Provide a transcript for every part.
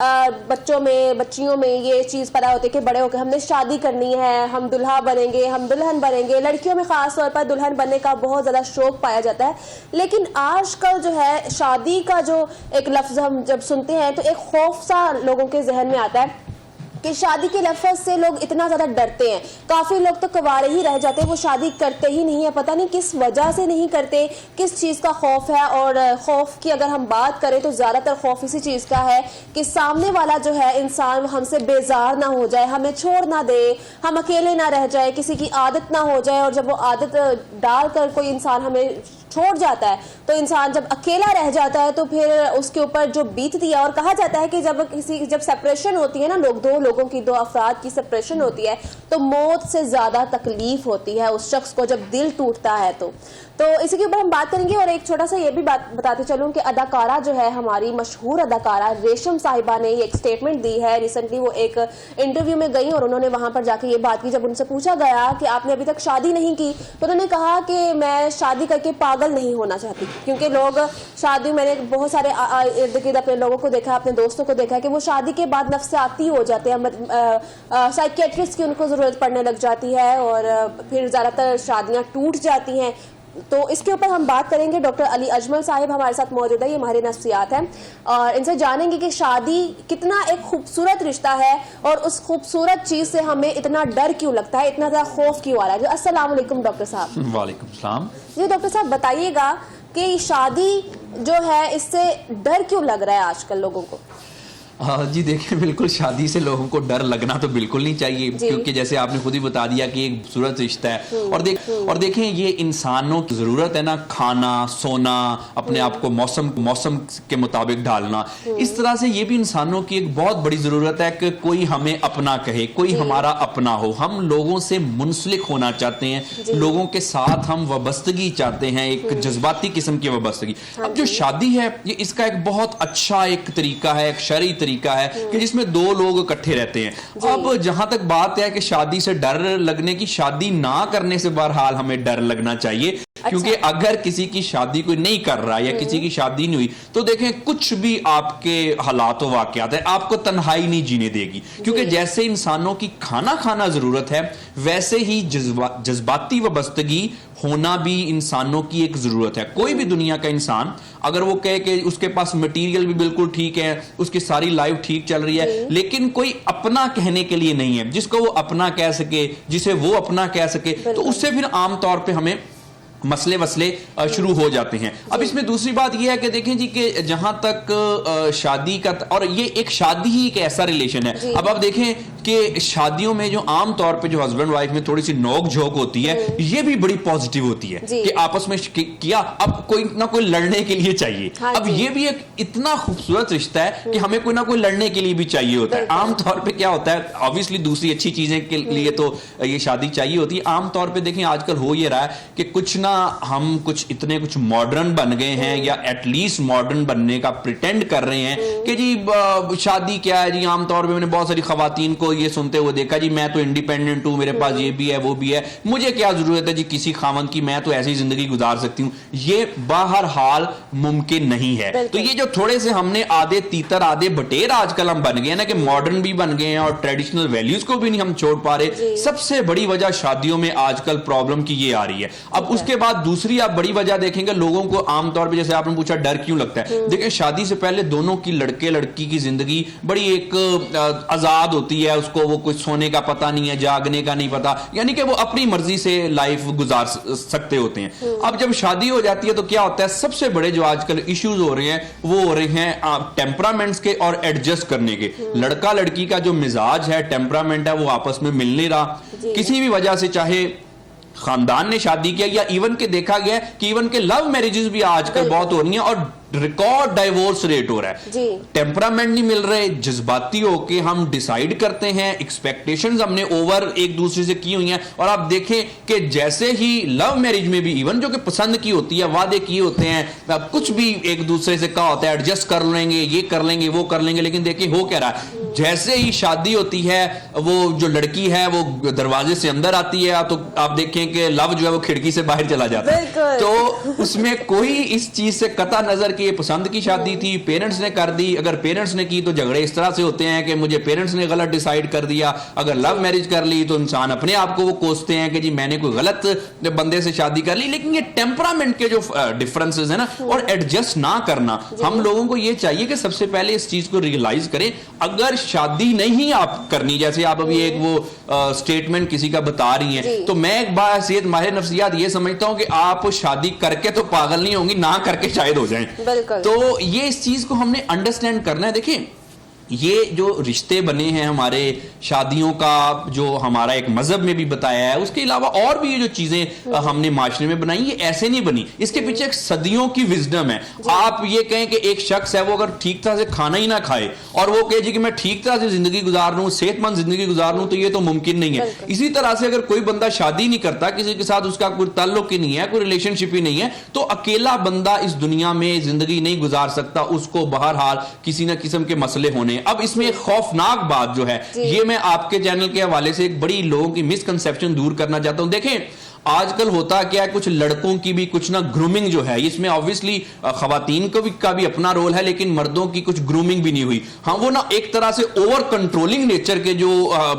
बच्चों में बच्चियों में ये चीज़ पैदा होती है कि बड़े होकर हमने शादी करनी है, हम दुल्हा बनेंगे, हम दुल्हन बनेंगे। लड़कियों में ख़ास तौर पर दुल्हन बनने का बहुत ज़्यादा शौक पाया जाता है। लेकिन आजकल जो है शादी का जो एक लफ्ज़ हम जब सुनते हैं तो एक खौफ सा लोगों के जहन में आता है कि शादी के लफ्ज़ से लोग इतना ज़्यादा डरते हैं। काफ़ी लोग तो कुंवारे ही रह जाते हैं, वो शादी करते ही नहीं है। पता नहीं किस वजह से नहीं करते, किस चीज़ का खौफ है। और खौफ की अगर हम बात करें तो ज़्यादातर खौफ इसी चीज़ का है कि सामने वाला जो है इंसान हमसे बेजार ना हो जाए, हमें छोड़ ना दे, हम अकेले ना रह जाए, किसी की आदत ना हो जाए। और जब वो आदत डालकर कोई इंसान हमें छोड़ जाता है तो इंसान जब अकेला रह जाता है तो फिर उसके ऊपर जो बीतती है। और कहा जाता है कि जब सेपरेशन होती है ना, दो लोगों की, दो अफराद की सेपरेशन होती है तो मौत से ज्यादा तकलीफ होती है उस शख्स को जब दिल टूटता है। तो इसी के ऊपर हम बात करेंगे। और एक छोटा सा ये भी बात बताते चलूं कि अदाकारा जो है, हमारी मशहूर अदाकारा रेशम साहिबा ने एक स्टेटमेंट दी है। रिसेंटली वो एक इंटरव्यू में गई और उन्होंने वहां पर जाके ये बात की। जब उनसे पूछा गया कि आपने अभी तक शादी नहीं की तो उन्होंने कहा कि मैं शादी करके पागल नहीं होना चाहती। क्योंकि लोग शादी, मैंने बहुत सारे इर्द गिर्द अपने लोगों को देखा, अपने दोस्तों को देखा कि वो शादी के बाद नफ्सियाती हो जाते हैं, साइकियाट्रिस्ट की उनको जरूरत पड़ने लग जाती है और फिर ज्यादातर शादियां टूट जाती हैं। तो इसके ऊपर हम बात करेंगे। डॉक्टर अली अजमल साहिब हमारे साथ मौजूद है, ये माहिर नफ्सियात हैं और इनसे जानेंगे कि शादी कितना एक खूबसूरत रिश्ता है और उस खूबसूरत चीज से हमें इतना डर क्यों लगता है, इतना ज्यादा खौफ क्यों आ रहा है। अस्सलाम वालेकुम डॉक्टर साहब। वालेकुम सलाम। जी डॉक्टर साहब, बताइएगा कि शादी जो है इससे डर क्यों लग रहा है आजकल लोगों को। जी देखिए, बिल्कुल शादी से लोगों को डर लगना तो बिल्कुल नहीं चाहिए, क्योंकि जैसे आपने खुद ही बता दिया कि एक खूबसूरत रिश्ता है। और देखें ये इंसानों की जरूरत है ना, खाना, सोना, अपने आप को मौसम के मुताबिक ढालना। इस तरह से ये भी इंसानों की एक बहुत बड़ी जरूरत है कि कोई हमें अपना कहे, कोई हमारा अपना हो। हम लोगों से मुंसलिक होना चाहते हैं, लोगों के साथ हम वाबस्तगी चाहते हैं, एक जज्बाती किस्म की वाबस्तगी। अब जो शादी है ये इसका एक बहुत अच्छा एक तरीका है, एक शरई तरीका है कि जिसमें दो लोग इकट्ठे रहते हैं। अब जहां तक बात है कि शादी से डर लगने की, शादी ना करने से बहरहाल हमें डर लगना चाहिए। क्योंकि अगर किसी की शादी कोई नहीं कर रहा या किसी की शादी नहीं हुई तो देखें कुछ भी आपके हालात व वाकयात है, आपको तन्हाई नहीं जीने देगी। क्योंकि जैसे इंसानों की खाना जरूरत है, वैसे ही जज्बाती वाबस्तगी होना भी इंसानों की एक जरूरत है। कोई भी दुनिया का इंसान अगर वो कहे कि उसके पास मटेरियल भी बिल्कुल ठीक है, उसकी सारी लाइफ ठीक चल रही है, लेकिन कोई अपना कहने के लिए नहीं है जिसको वो अपना कह सके, जिसे वो अपना कह सके, तो उससे फिर आमतौर पर हमें मसले शुरू हो जाते हैं। अब इसमें दूसरी बात यह है कि देखें जी कि जहां तक शादी का, और ये एक शादी ही एक ऐसा रिलेशन है। अब आप देखें कि शादियों में जो आम तौर पे जो हस्बैंड वाइफ में थोड़ी सी नोक झोंक होती है, ये भी बड़ी पॉजिटिव होती है कि आपस में किया, अब कोई ना कोई लड़ने के लिए चाहिए। अब ये भी एक इतना खूबसूरत रिश्ता है कि हमें कोई ना कोई लड़ने के लिए भी चाहिए होता है। आमतौर पर क्या होता है, ऑब्वियसली दूसरी अच्छी चीजें के लिए तो ये शादी चाहिए होती है। आमतौर पर देखें आजकल हो ये रहा है कि कुछ हम कुछ मॉडर्न बन गए हैं या एटलीस्ट मॉडर्न बनने का प्रिटेंड कर रहे हैं कि जी शादी क्या है जी। आमतौर पे मैंने बहुत सारी खवातीन को ये सुनते हुए देखा, जी मैं तो इंडिपेंडेंट हूं, मेरे पास ये भी है वो भी है, मुझे क्या जरूरत है जी किसी खामन की, मैं तो ऐसी जिंदगी गुजार सकती हूं। ये बहरहाल मुमकिन नहीं है। तो ये जो थोड़े से हमने आधे तीतर आधे बटेर आजकल हम बन गए ना, कि मॉडर्न भी बन गए हैं और ट्रेडिशनल वैल्यूज को भी नहीं हम छोड़ पा रहे। सबसे बड़ी वजह शादियों में आजकल प्रॉब्लम की ये आ रही है। अब उसके बाद दूसरी आप बड़ी वजह देखेंगे, लोगों को आमतौर पे, जैसे आपने पूछा डर क्यों लगता है, देखिए शादी से पहले दोनों की, लड़के लड़की की जिंदगी बड़ी एक आजाद होती है। उसको वो कुछ सोने का पता नहीं है, जागने का नहीं पता, यानी कि वो अपनी मर्जी से लाइफ गुजार सकते होते हैं। अब जब शादी हो जाती है तो क्या होता है, सबसे बड़े जो आजकल इश्यूज हो रहे हैं वो हो रहे हैं टेम्परामेंट्स के और एडजस्ट करने के। लड़का लड़की का जो मिजाज है, टेम्परामेंट है, वो आपस में मिल नहीं रहा किसी भी वजह से, चाहे खानदान ने शादी किया या इवन के देखा गया कि इवन के लव मैरिजेस भी आजकल बहुत हो रही हैं और रिकॉर्ड डाइवोर्स रेट हो रहा है। टेम्परामेंट नहीं मिल रहे, जज्बाती होके हम डिसाइड करते हैं, एक्सपेक्टेशंस हमने ओवर एक दूसरे से की हुई हैं। और आप देखें कि जैसे ही लव मैरिज में भी इवन जो कि पसंद की होती है, वादे किए होते हैं, कुछ भी एक दूसरे से कहा होता है, एडजस्ट कर लेंगे, ये कर लेंगे वो कर लेंगे, लेकिन देखिए हो क्या रहा है, जैसे ही शादी होती है वो जो लड़की है वो दरवाजे से अंदर आती है तो आप देखें कि लव जो है वो खिड़की से बाहर चला जाता है। तो उसमें कोई इस चीज से कता नजर कि ये पसंद की शादी थी, पेरेंट्स ने कर दी। अगर पेरेंट्स ने की तो झगड़े इस तरह से होते हैं कि मुझे पेरेंट्स ने गलत डिसाइड कर दिया। अगर लव मैरिज कर ली तो इंसान अपने आप को वो कोसते हैं कि जी मैंने कोई गलत बंदे से शादी कर ली। लेकिन ये टेम्परामेंट के जो डिफरेंसेस है ना, और एडजस्ट ना करना, हम लोगों को ये चाहिए कि सबसे पहले इस चीज को रियलाइज करें। अगर शादी नहीं आप करनी, जैसे आप अभी एक वो स्टेटमेंट किसी का बता रही हैं, तो मैं एक बार सेहत माहिर नफ्सियात ये समझता हूं कि आप शादी करके तो पागल नहीं होंगी, ना करके शायद हो जाएं। तो ये इस चीज को हमने अंडरस्टैंड करना है। देखिए ये जो रिश्ते बने हैं हमारे, शादियों का जो हमारा एक मजहब में भी बताया है, उसके अलावा और भी ये जो चीजें हमने माशरे में बनाई, ये ऐसे नहीं बनी। इसके पीछे एक सदियों की विजडम है। आप ये कहें कि एक शख्स है वो अगर ठीक तरह से खाना ही ना खाए और वो कहे जी कि मैं ठीक तरह से जिंदगी गुजार लूं, सेहतमंद जिंदगी गुजार लूं, तो ये तो मुमकिन नहीं है। इसी तरह से अगर कोई बंदा शादी नहीं करता, किसी के साथ उसका कोई ताल्लुक ही नहीं है, कोई रिलेशनशिप ही नहीं है, तो अकेला बंदा इस दुनिया में जिंदगी नहीं गुजार सकता। उसको बहरहाल किसी ना किस्म के मसले होने। अब इसमें एक खौफनाक बात जो है, ये मैं आपके चैनल के हवाले से एक बड़ी लोगों की मिसकंसेप्शन दूर करना चाहता हूं। देखें आजकल होता क्या है, कुछ लड़कों की भी कुछ ना ग्रूमिंग जो है, इसमें ऑब्वियसली खवातीन का भी अपना रोल है, लेकिन मर्दों की कुछ ग्रूमिंग भी नहीं हुई। हाँ, वो ना एक तरह से ओवर कंट्रोलिंग नेचर के जो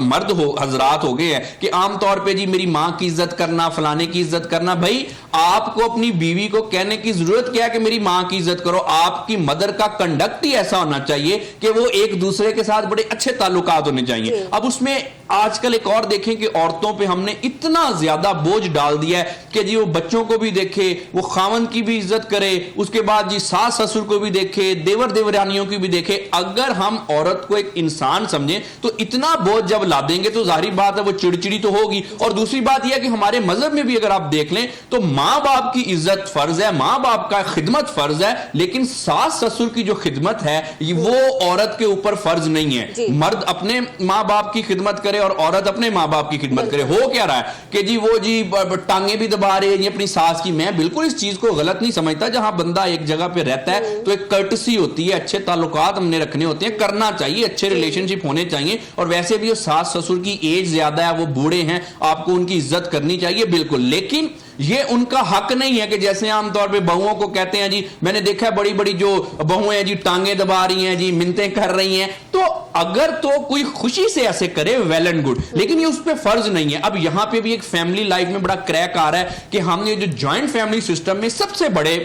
मर्द हजरात हो गए हैं कि आमतौर पे जी मेरी माँ की इज्जत करना, फलाने की इज्जत करना। भाई आपको अपनी बीवी को कहने की जरूरत क्या है कि मेरी माँ की इज्जत करो? आपकी मदर का कंडक्ट ही ऐसा होना चाहिए कि वो एक दूसरे के साथ बड़े अच्छे ताल्लुकात होने चाहिए। अब उसमें आजकल एक और देखें कि औरतों पे हमने इतना ज्यादा बोझ डाल दिया है कि जी वो बच्चों को भी देखे, वो खावन की भी इज्जत करे, उसके बाद जी सास ससुर को भी देखे, देवर देवरानियों की भी देखे। अगर हम औरत को एक इंसान समझें तो इतना बोझ जब ला देंगे तो जाहिर बात है वो चिड़चिड़ी तो होगी। और दूसरी बात यह है कि हमारे मजहब में भी अगर आप देख लें तो मां बाप की इज्जत फर्ज है, मां बाप का खिदमत फर्ज है, लेकिन सास ससुर की जो खिदमत है वो औरत के ऊपर फर्ज नहीं है। मर्द अपने मां बाप की खिदमत करे और औरत अपने मां बाप की खिदमत करे। हो क्या रहा है कि जी वो जी टांगे भी दबा रहे हैं अपनी सास की। मैं बिल्कुल इस चीज को गलत नहीं समझता। जहां बंदा एक जगह पे रहता है तो एक कर्टसी होती है, अच्छे ताल्लुकात हमने रखने होते हैं, करना चाहिए, अच्छे रिलेशनशिप होने चाहिए। और वैसे भी वो सास ससुर की एज ज्यादा है, वो बूढ़े हैं, आपको उनकी इज्जत करनी चाहिए बिल्कुल। लेकिन ये उनका हक नहीं है कि जैसे आमतौर पे बहुओं को कहते हैं जी, मैंने देखा है बड़ी बड़ी जो बहुएं हैं जी टांगे दबा रही हैं जी, मिन्नतें कर रही हैं। तो अगर तो कोई खुशी से ऐसे करे वेल एंड गुड, लेकिन ये उस पर फर्ज नहीं है। अब यहां पे भी एक फैमिली लाइफ में बड़ा क्रैक आ रहा है कि हमने जो जॉइंट फैमिली सिस्टम में सबसे बड़े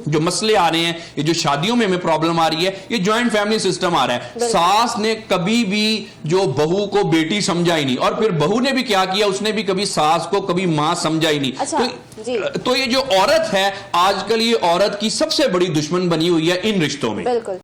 जो मसले आ रहे हैं, ये जो शादियों में हमें प्रॉब्लम आ रही है, ये जॉइंट फैमिली सिस्टम आ रहा है। सास ने कभी भी जो बहू को बेटी समझा ही नहीं, और फिर बहू ने भी क्या किया, उसने भी कभी सास को कभी मां समझा ही नहीं। तो ये जो औरत है आजकल, ये औरत की सबसे बड़ी दुश्मन बनी हुई है इन रिश्तों में। बिल्कुल।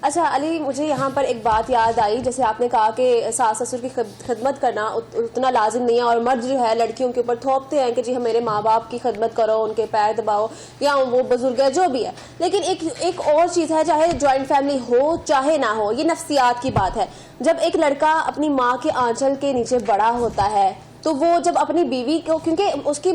अच्छा अली, मुझे यहाँ पर एक बात याद आई, जैसे आपने कहा कि सास ससुर की खिदमत करना उतना लाजिम नहीं है, और मर्द जो है लड़कियों के ऊपर थोपते हैं कि जी हम मेरे माँ बाप की खिदमत करो, उनके पैर दबाओ, या वो बुजुर्ग है जो भी है। लेकिन एक और चीज़ है, चाहे जॉइंट फैमिली हो चाहे ना हो, ये नफ्सियात की बात है। जब एक लड़का अपनी माँ के आंचल के नीचे बड़ा होता है तो वो जब अपनी बीवी को, क्योंकि उसकी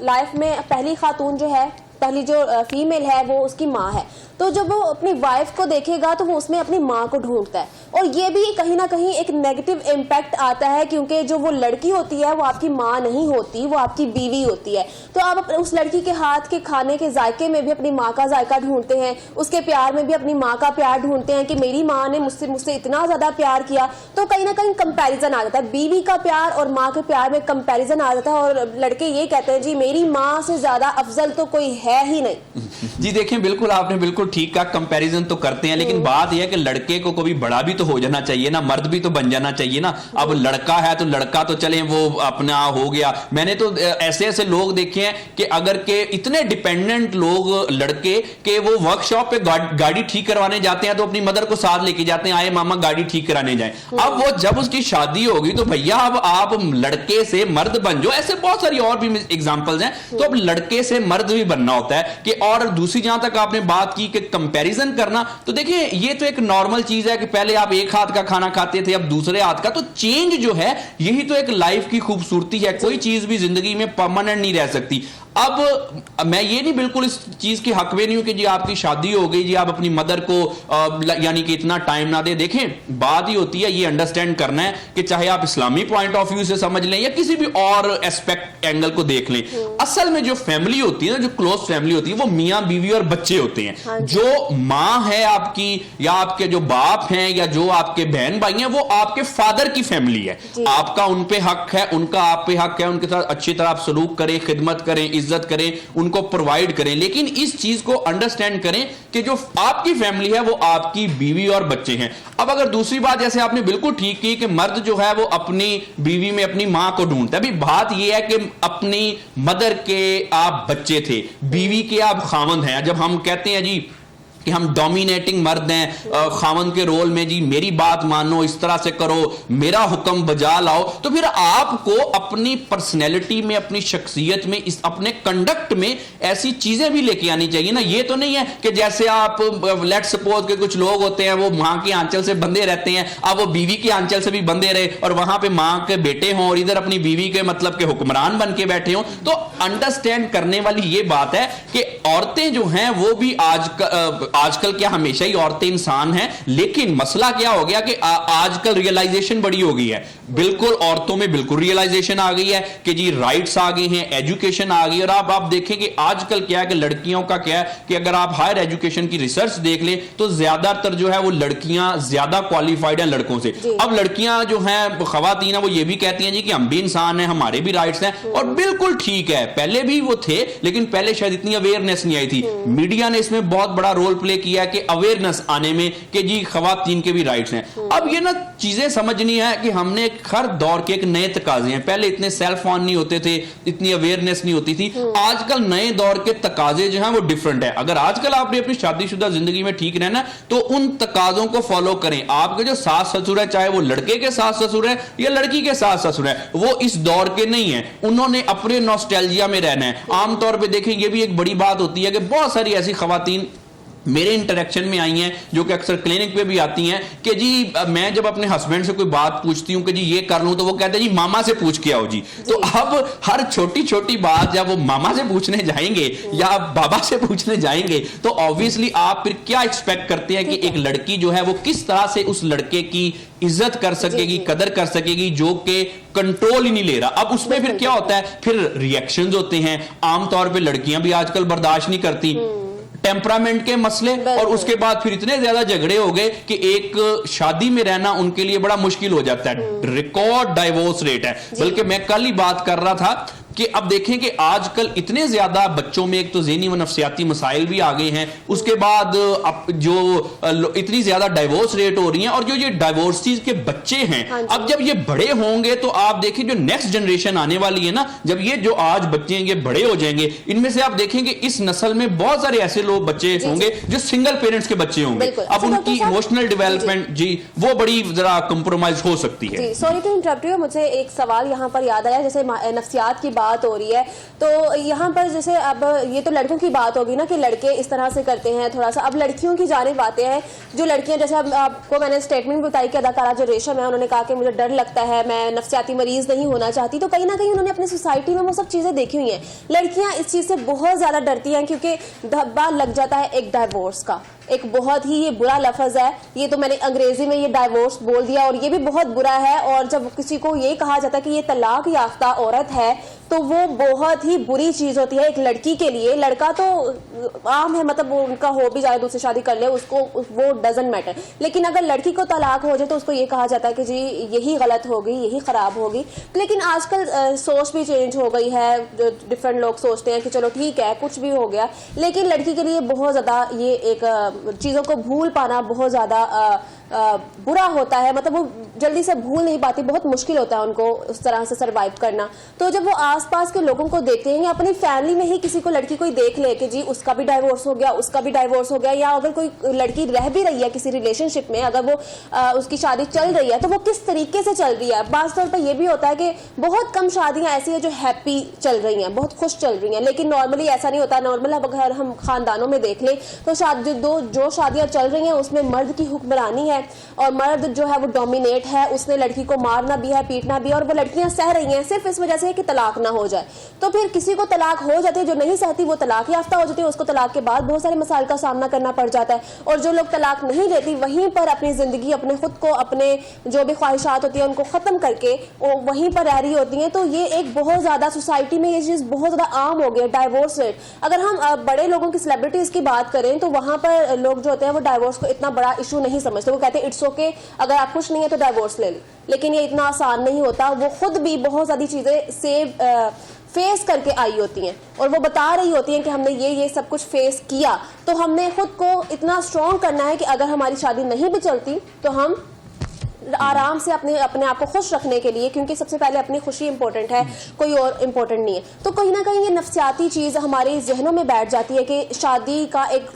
लाइफ में पहली खातून जो है, पहली जो फीमेल है वो उसकी माँ है, तो जब वो अपनी वाइफ को देखेगा तो वो उसमें अपनी माँ को ढूंढता है। और ये भी कहीं ना कहीं एक नेगेटिव इम्पैक्ट आता है, क्योंकि जो वो लड़की होती है वो आपकी माँ नहीं होती, वो आपकी बीवी होती है। तो आप उस लड़की के हाथ के खाने के जायके में भी अपनी माँ का जायका ढूंढते हैं, उसके प्यार में भी अपनी माँ का प्यार ढूंढते हैं कि मेरी माँ ने मुझसे इतना ज्यादा प्यार किया। तो कहीं ना कहीं कंपैरिजन आ जाता है, बीवी का प्यार और माँ के प्यार में कंपैरिजन आ जाता है, और लड़के ये कहते हैं जी मेरी माँ से ज्यादा अफजल तो कोई है ही नहीं। जी देखें, बिल्कुल आपने बिल्कुल ठीक कहा, कंपैरिजन तो करते हैं, लेकिन बात यह है कि लड़के को कभी बड़ा भी तो हो जाना चाहिए ना, मर्द भी तो बन जाना चाहिए ना। अब लड़का है तो लड़का तो चले वो अपना हो गया। मैंने तो ऐसे ऐसे लोग देखे हैं कि अगर के इतने डिपेंडेंट लोग लड़के के वो वर्कशॉप पे गाड़ी ठीक करवाने जाते हैं तो अपनी मदर को साथ लेके जाते हैं, आए मामा गाड़ी ठीक कराने जाए। अब वो जब उसकी शादी होगी तो भैया अब आप लड़के से मर्द बन जाओ। ऐसे बहुत सारी और भी एग्जांपल्स हैं। तो अब लड़के से मर्द भी बनना होता है कि, और दूसरी जहां तक आपने बात की कि कंपैरिजन करना, तो देखिए ये तो एक नॉर्मल चीज है कि पहले आप एक हाथ का खाना खाते थे, अब दूसरे हाथ का। तो चेंज जो है यही तो एक लाइफ की खूबसूरती है। कोई चीज भी जिंदगी में परमानेंट नहीं रह सकती। अब मैं ये नहीं बिल्कुल इस चीज की हक में नहीं हूं कि जी आपकी शादी हो गई जी आप अपनी मदर को यानी कि इतना टाइम ना दे। देखें बात ही होती है, ये अंडरस्टैंड करना है कि चाहे आप इस्लामी पॉइंट ऑफ व्यू से समझ लें या किसी भी और एस्पेक्ट एंगल को देख लें, असल में जो फैमिली होती है ना, जो क्लोज फैमिली होती है, वो मियां बीवी और बच्चे होते हैं। जो मां है आपकी या आपके जो बाप हैं या जो आपके बहन भाई हैं, वो आपके फादर की फैमिली है। आपका उन पे हक है, उनका आप पे हक है, उनके साथ अच्छी तरह आप सलूक करें, खिदमत करें, इज्जत करें, उनको प्रोवाइड करें। लेकिन इस चीज को अंडरस्टैंड करें कि जो आपकी फैमिली है वो आपकी बीवी और बच्चे हैं। अब अगर दूसरी बात, जैसे आपने बिल्कुल ठीक की कि मर्द जो है वो अपनी बीवी में अपनी मां को ढूंढता है। अभी बात यह है कि अपनी मदर के आप बच्चे थे, बीवी के आप खामंद हैं। जब हम कहते हैं जी कि हम डोमिनेटिंग मर्द हैं, खामन के रोल में, जी मेरी बात मानो, इस तरह से करो, मेरा हुक्म बजा लाओ, तो फिर आपको अपनी पर्सनैलिटी में, अपनी शख्सियत में, इस अपने कंडक्ट में ऐसी चीजें भी लेके आनी चाहिए ना। ये तो नहीं है कि जैसे आप लेट सपोज के कुछ लोग होते हैं वो मां के आंचल से बंधे रहते हैं, अब वो बीवी के आंचल से भी बंधे रहे और वहां पे मां के बेटे हों और इधर अपनी बीवी के मतलब के हुक्मरान बन के बैठे हों। तो अंडरस्टैंड करने वाली ये बात है कि औरतें जो हैं वो भी आजकल क्या हमेशा ही औरतें इंसान हैं, लेकिन मसला क्या हो गया कि आजकल रियलाइजेशन बड़ी हो गई है। बिल्कुल औरतों में बिल्कुल रियलाइजेशन आ गई है कि जी राइट्स आ गए हैं, एजुकेशन आ गई। और आप देखें कि आजकल क्या है कि लड़कियों का क्या है कि अगर आप हायर एजुकेशन की रिसर्च देख लें तो ज्यादातर जो है वो लड़कियां ज्यादा क्वालिफाइड हैं लड़कों से। अब लड़कियां जो हैं, खवातीन है, वो ये भी कहती हैं जी कि हम भी इंसान हैं, हमारे भी राइट्स हैं, और बिल्कुल ठीक है, पहले भी वो थे, लेकिन पहले शायद इतनी अवेयरनेस नहीं आई थी। मीडिया ने इसमें बहुत बड़ा रोल प्ले किया कि अवेयरनेस आने में कि जी खवातीन के भी राइट्स हैं। अब ये ना चीजें समझनी है कि हमने हर दौर के एक नए तकाजे हैं। पहले इतने सेल फोन नहीं होते थे, इतनी अवेयरनेस नहीं होती थी। आजकल नए दौर के तकाजे जो हैं वो डिफरेंट है। अगर आजकल आपने अपनी शादीशुदा जिंदगी में ठीक रहना तो उन तकाजों को फॉलो करें। आपके जो सास ससुर है, चाहे वो लड़के के सास ससुर है या लड़की के सास ससुर है, वो इस दौर के नहीं है, उन्होंने अपने नॉस्टैल्जिया में रहना है। आमतौर पर देखें, ये भी एक बड़ी बात होती है कि बहुत सारी ऐसी खवातीन मेरे इंटरेक्शन में आई हैं जो कि अक्सर क्लिनिक पे भी आती हैं कि जी मैं जब अपने हस्बैंड से कोई बात पूछती हूं कि जी ये कर लूं, तो वो कहते हैं जी मामा से पूछ के आओ जी। तो अब हर छोटी छोटी बात जब वो मामा से पूछने जाएंगे या बाबा से पूछने जाएंगे तो ऑब्वियसली आप फिर क्या एक्सपेक्ट करते हैं कि एक लड़की जो है वो किस तरह से उस लड़के की इज्जत कर सकेगी, कदर कर सकेगी, जो कि कंट्रोल ही नहीं ले रहा। अब उसमें फिर क्या होता है, फिर रिएक्शंस होते हैं। आमतौर पर लड़कियां भी आजकल बर्दाश्त नहीं करती टेम्परामेंट के मसले, और उसके बाद फिर इतने ज्यादा झगड़े हो गए कि एक शादी में रहना उनके लिए बड़ा मुश्किल हो जाता है। रिकॉर्ड डाइवोर्स रेट है। बल्कि मैं कल ही बात कर रहा था कि अब देखें कि आजकल इतने ज्यादा बच्चों में एक तो ज़हनी व नफ्सियाती मसाइल भी आ गए हैं, उसके बाद अब जो इतनी ज्यादा डाइवोर्स रेट हो रही हैं, और जो ये डाइवोर्सिस के बच्चे हैं, अब जब ये बड़े होंगे तो आप देखें जो नेक्स्ट जनरेशन आने वाली है ना, जब ये जो आज बच्चे हैं ये बड़े हो जाएंगे, इनमें से आप देखेंगे इस नस्ल में बहुत सारे ऐसे लोग बच्चे होंगे जो सिंगल पेरेंट्स के बच्चे होंगे। अब उनकी इमोशनल डेवलपमेंट जी वो बड़ी जरा कंप्रोमाइज हो सकती है। सॉरी टू इंटरप्ट यू, मुझे एक सवाल यहाँ पर याद आया, जैसे नफ्सियात की बात हो रही है, तो यहाँ पर जैसे अब ये तो लड़कों की बात होगी ना कि लड़के इस तरह से करते हैं थोड़ा सा। अब लड़कियों की जानिब आते हैं, जो लड़कियां, जैसे अब आपको मैंने स्टेटमेंट बताई कि अदाकारा जो रेशम है, उन्होंने कहा कि मुझे डर लगता है, मैं नफ्सियाती मरीज नहीं होना चाहती। तो कहीं ना कहीं उन्होंने अपनी सोसाइटी में वो सब चीजें देखी हुई हैं। लड़कियां इस चीज से बहुत ज्यादा डरती हैं क्योंकि धब्बा लग जाता है एक डाइवोर्स का। एक बहुत ही ये बुरा लफ्ज है, ये तो मैंने अंग्रेजी में ये डाइवोर्स बोल दिया, और ये भी बहुत बुरा है। और जब किसी को ये कहा जाता है कि ये तलाक याफ्ता औरत है, तो वो बहुत ही बुरी चीज होती है एक लड़की के लिए। लड़का तो आम है, मतलब उनका हो भी जाए, दूसरी शादी कर ले, उसको वो डजंट मैटर। लेकिन अगर लड़की को तलाक हो जाए तो उसको ये कहा जाता है कि जी यही गलत होगी, यही खराब होगी। लेकिन आजकल सोच भी चेंज हो गई है, डिफरेंट लोग सोचते हैं कि चलो ठीक है कुछ भी हो गया। लेकिन लड़की के लिए बहुत ज्यादा ये एक चीजों को भूल पाना बहुत ज्यादा बुरा होता है, मतलब वो जल्दी से भूल नहीं पाती, बहुत मुश्किल होता है उनको उस तरह से सरवाइव करना। तो जब वो आसपास के लोगों को देखते हैं या अपनी फैमिली में ही किसी को लड़की कोई देख ले कि जी उसका भी डाइवोर्स हो गया, उसका भी डाइवोर्स हो गया, या अगर कोई लड़की रह भी रही है किसी रिलेशनशिप में, अगर वो उसकी शादी चल रही है तो वो किस तरीके से चल रही है। बात तौर पर यह भी होता है कि बहुत कम शादियां ऐसी है जो हैप्पी चल रही हैं, बहुत खुश चल रही हैं, लेकिन नॉर्मली ऐसा नहीं होता। नॉर्मल अगर हम खानदानों में देख लें तो जो शादियां चल रही हैं उसमें मर्द की हुक्मरानी है, है और मर्द जो है वो डोमिनेट है, उसने लड़की को मारना भी है, पीटना भी है, और वो लड़कियां सह रही हैं सिर्फ इस वजह से कि तलाक ना हो जाए। तो फिर किसी को तलाक हो जाती है, जो नहीं सहती वो तलाक याफ्ता हो जाती है, उसको तलाक के बाद बहुत सारे मसाइल का सामना करना पड़ जाता है। और जो लोग तलाक नहीं लेती वहीं पर अपनी जिंदगी, अपने खुद को, अपने जो भी ख्वाहिशात होती है उनको खत्म करके वो वहीं पर रह रही होती हैं। तो ये एक बहुत ज्यादा सोसाइटी में ये चीज बहुत ज्यादा आम हो गया, डाइवोर्स रेट। अगर हम बड़े लोगों की, सेलिब्रिटीज की बात करें तो वहां पर लोग जो होते हैं वो डाइवोर्स को इतना बड़ा इशू नहीं समझते। वो कहते हैं इट्स ओके, अगर आप खुश नहीं है तो डाइवोर्स ले ली। लेकिन ये इतना आसान नहीं होता। वो खुद भी बहुत ज्यादा चीजें फेस करके आई होती हैं और वो बता रही होती हैं कि हमने ये सब कुछ फेस किया। तो हमने खुद को इतना स्ट्रॉन्ग करना है कि अगर हमारी शादी नहीं भी चलती तो हम आराम से अपने आप को खुश रखने के लिए, क्योंकि सबसे पहले अपनी खुशी इंपॉर्टेंट है, कोई और इंपॉर्टेंट नहीं है। तो कहीं ना कहीं ये नफ्सियाती चीज हमारे जहनों में बैठ जाती है कि शादी का एक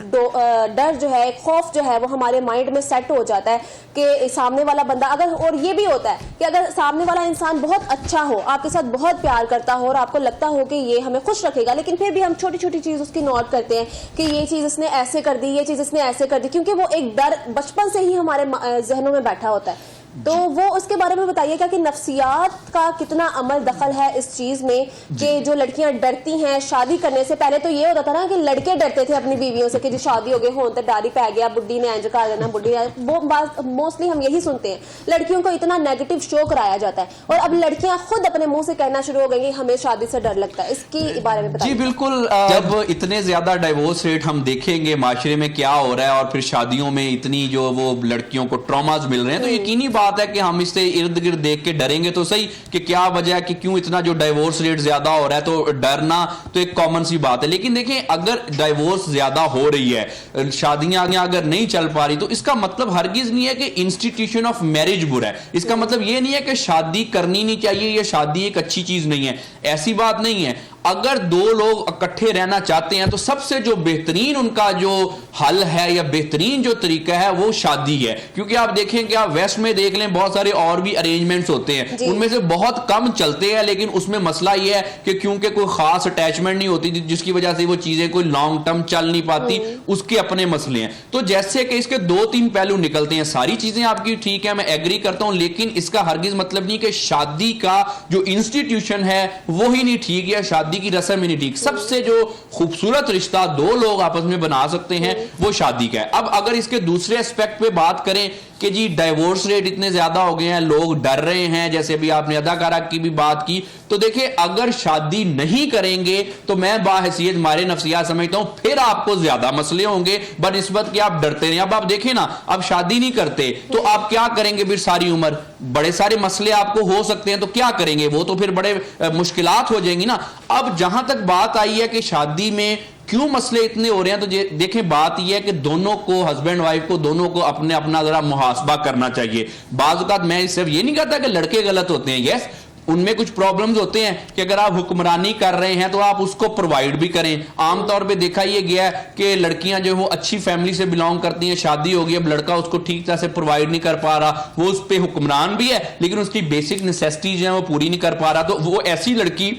डर जो है, एक खौफ जो है वो हमारे माइंड में सेट हो जाता है कि सामने वाला बंदा अगर, और ये भी होता है कि अगर सामने वाला इंसान बहुत अच्छा हो, आपके साथ बहुत प्यार करता हो और आपको लगता हो कि ये हमें खुश रखेगा, लेकिन फिर भी हम छोटी छोटी चीज उसकी नोट करते हैं कि ये चीज इसने ऐसे कर दी, ये चीज इसने ऐसे कर दी, क्योंकि वो एक डर बचपन से ही हमारे जहनों में बैठा होता है। तो वो उसके बारे में बताइएगा कि नफ्सियात का कितना अमल दखल है इस चीज में कि जो लड़कियां डरती हैं शादी करने से पहले। तो ये होता था ना कि लड़के डरते थे अपनी बीवियों से कि जी शादी हो गई, हो तो डारी पै गया, बुड्ढी ने इंज कर देना, बुड्ढी ने, वो बात मोस्टली हम यही सुनते हैं। लड़कियों को इतना नेगेटिव शो कराया जाता है और अब लड़कियां खुद अपने मुंह से कहना शुरू हो गई हमें शादी से डर लगता है। इसकी बारे में बताइए। जी बिल्कुल, जब इतने ज्यादा डाइवोर्स रेट हम देखेंगे माशरे में क्या हो रहा है और फिर शादियों में इतनी जो वो लड़कियों को ट्रॉमाज मिल रहे हैं, तो यकीनी बात है कि हम इससे इर्द गिर्द देख के डरेंगे तो सही कि क्या वजह है कि क्यों इतना जो डाइवोर्स रेट ज्यादा हो रहा है। तो डरना तो एक कॉमन सी बात है, लेकिन देखें अगर डाइवोर्स ज्यादा हो रही है, शादियां अगर नहीं चल पा रही, तो इसका मतलब हरगिज नहीं है कि इंस्टीट्यूशन ऑफ मैरिज बुरा है। इसका मतलब यह नहीं है कि शादी करनी नहीं चाहिए या शादी एक अच्छी चीज नहीं है, ऐसी बात नहीं है। अगर दो लोग इकट्ठे रहना चाहते हैं तो सबसे जो बेहतरीन उनका जो हल है या बेहतरीन जो तरीका है वो शादी है। क्योंकि आप देखें कि आप वेस्ट में देख लें बहुत सारे और भी अरेंजमेंट्स होते हैं, उनमें से बहुत कम चलते हैं, लेकिन उसमें मसला यह है कि क्योंकि कोई खास अटैचमेंट नहीं होती जिसकी वजह से वो चीजें कोई लॉन्ग टर्म चल नहीं पाती, उसके अपने मसले हैं। तो जैसे कि इसके 2-3 पहलू निकलते हैं। सारी चीजें आपकी ठीक है, मैं एग्री करता हूं, लेकिन इसका हरगिज मतलब नहीं कि शादी का जो इंस्टीट्यूशन है वो ही नहीं ठीक है, शादी की रस्म ही नहीं ठीक। सबसे जो खूबसूरत रिश्ता दो लोग आपस में बना सकते हैं वो शादी का है। अब अगर इसके दूसरे एस्पेक्ट पे बात करें कि जी डाइवोर्स रेट इतने ज्यादा हो गए हैं, लोग डर रहे हैं, जैसे भी आपने अदाकारा की भी बात की, तो देखिए अगर शादी नहीं करेंगे तो मैं बाहैसियत मारे नफ्सियात समझता हूं फिर आपको ज्यादा मसले होंगे बनिस्बत कि आप डरते नहीं। अब आप देखें ना, अब शादी नहीं करते तो आप क्या करेंगे फिर सारी उम्र? बड़े सारे मसले आपको हो सकते हैं, तो क्या करेंगे? वो तो फिर बड़े मुश्किलात हो जाएंगी ना। अब जहां तक बात आई है कि शादी में क्यों मसले इतने हो रहे हैं, तो देखें बात यह है कि दोनों को, हस्बैंड वाइफ को, दोनों को अपने अपना जरा मुहासबा करना चाहिए। बाज़ औक़ात मैं सिर्फ ये नहीं कहता कि लड़के गलत होते हैं, यस उनमें कुछ प्रॉब्लम्स होते हैं कि अगर आप हुक्मरानी कर रहे हैं तो आप उसको प्रोवाइड भी करें। आमतौर पे देखा ये गया है कि लड़कियां जो वो अच्छी फैमिली से बिलोंग करती हैं, शादी हो गई, अब लड़का उसको ठीक तरह से प्रोवाइड नहीं कर पा रहा, वो उस पर हुक्मरान भी है लेकिन उसकी बेसिक नेसेसिटीज हैं वो पूरी नहीं कर पा रहा, तो वो ऐसी लड़की